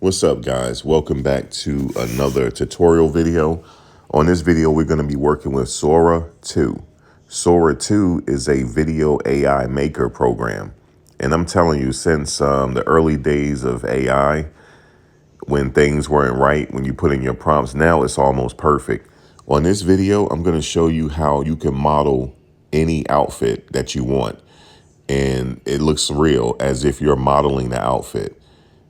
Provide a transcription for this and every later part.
What's up, guys? Welcome back to another tutorial video. On this video, we're going to be working with Sora 2. Sora 2 is a video AI maker program. And I'm telling you, since the early days of AI, when things weren't right, when you put in your prompts, now it's almost perfect. On this video, I'm going to show you how you can model any outfit that you want. And it looks real, as if you're modeling the outfit.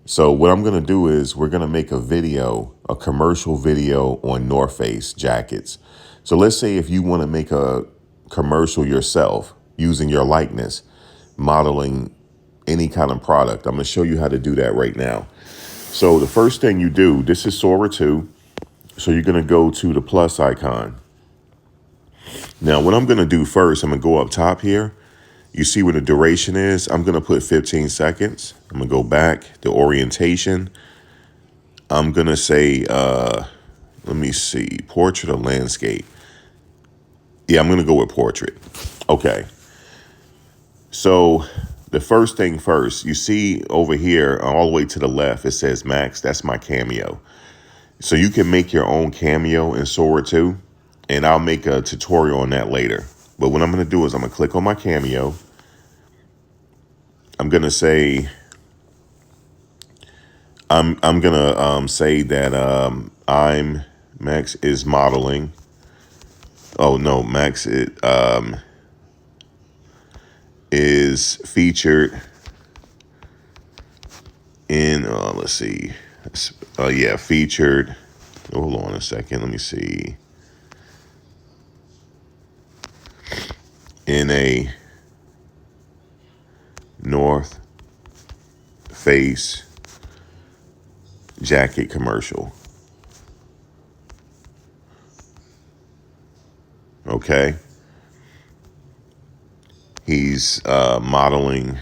So what I'm going to do is we're going to make a video, a commercial video on North Face jackets. So let's say if you want to make a commercial yourself using your likeness, modeling any kind of product. I'm going to show you how to do that right now. So the first thing you do, this is Sora 2. So you're going to go to the plus icon. Now what I'm going to do first, I'm going to go up top here. You see where the duration is? I'm going to put 15 seconds. I'm going to go back to orientation. I'm going to say, let me see, portrait or landscape. Yeah, I'm going to go with portrait. Okay. So the first thing first, you see over here all the way to the left, it says Max. That's my cameo. So you can make your own cameo in Sora 2, and I'll make a tutorial on that later. But what I'm going to do is I'm going to click on my cameo. I'm going to say, I'm going to say that I'm Max is modeling. Oh, no, Max is featured in, let's see. Yeah, featured. Hold on a second. Let me see. In a North Face jacket commercial. Okay. He's modeling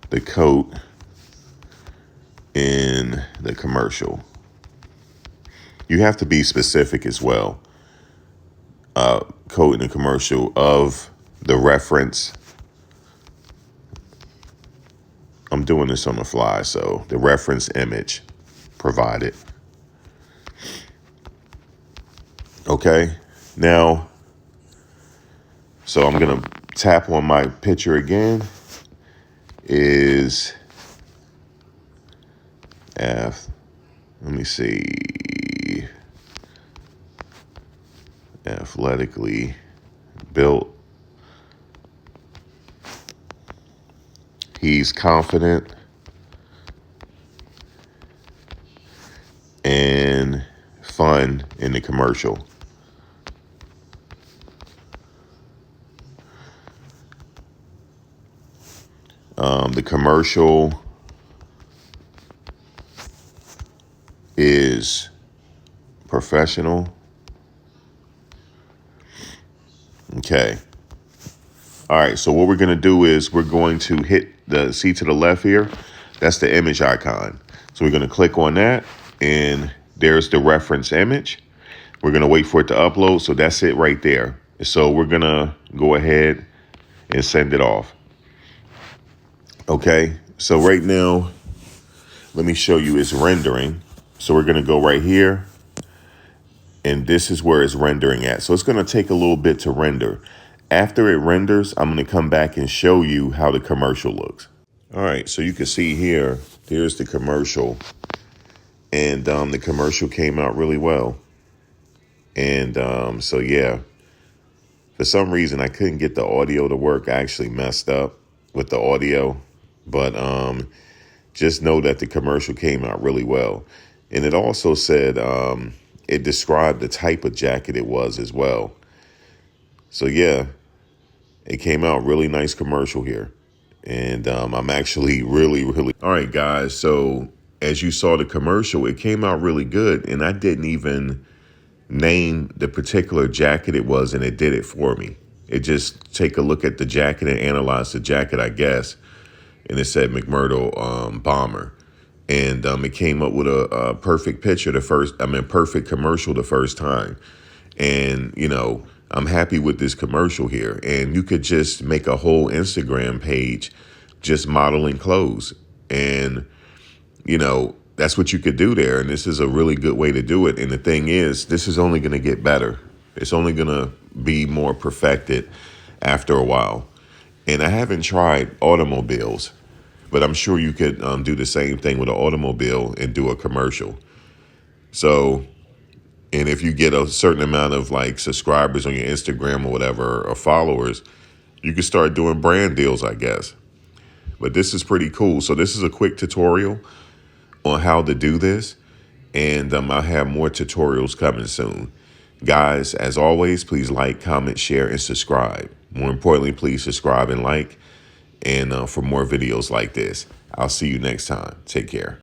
the coat in the commercial. You have to be specific as well. Coat in the commercial of the reference. I'm doing this on the fly, so the reference image provided. Okay, now, so I'm gonna tap on my picture again. Is let me see, athletically built. He's confident and fun in the commercial. The commercial is professional. Okay. All right. So what we're going to do is we're going to hit the see to the left here. That's the image icon. So we're going to click on that, and there's the reference image. We're going to wait for it to upload. So that's it right there. So we're going to go ahead and send it off. Okay, so right now, let me show you it's rendering. So we're going to go right here, and this is where it's rendering at. So it's going to take a little bit to render. After it renders, I'm going to come back and show you how the commercial looks. All right, so you can see here, here's the commercial, and the commercial came out really well. And so, yeah, for some reason, I couldn't get the audio to work. I actually messed up with the audio. But just know that the commercial came out really well. And it also said it described the type of jacket it was as well. So, yeah, it came out really nice commercial here. And I'm actually really. All right, guys. So as you saw the commercial, it came out really good. And I didn't even name the particular jacket it was, and it did it for me. It just take a look at the jacket and analyze the jacket, I guess. And it said McMurdo bomber. And it came up with a perfect picture perfect commercial the first time. And, you know, I'm happy with this commercial here. And you could just make a whole Instagram page just modeling clothes. And that's what you could do there. And this is a really good way to do it. And the thing is, this is only going to get better. It's only going to be more perfected after a while. And I haven't tried automobiles, but I'm sure you could do the same thing with an automobile and do a commercial. So, and if you get a certain amount of like subscribers on your Instagram or whatever, or followers, you can start doing brand deals, I guess. But this is pretty cool. So this is a quick tutorial on how to do this. And I'll have more tutorials coming soon. Guys, as always, please like, comment, share, and subscribe. More importantly, please subscribe and like. And for more videos like this, I'll see you next time. Take care.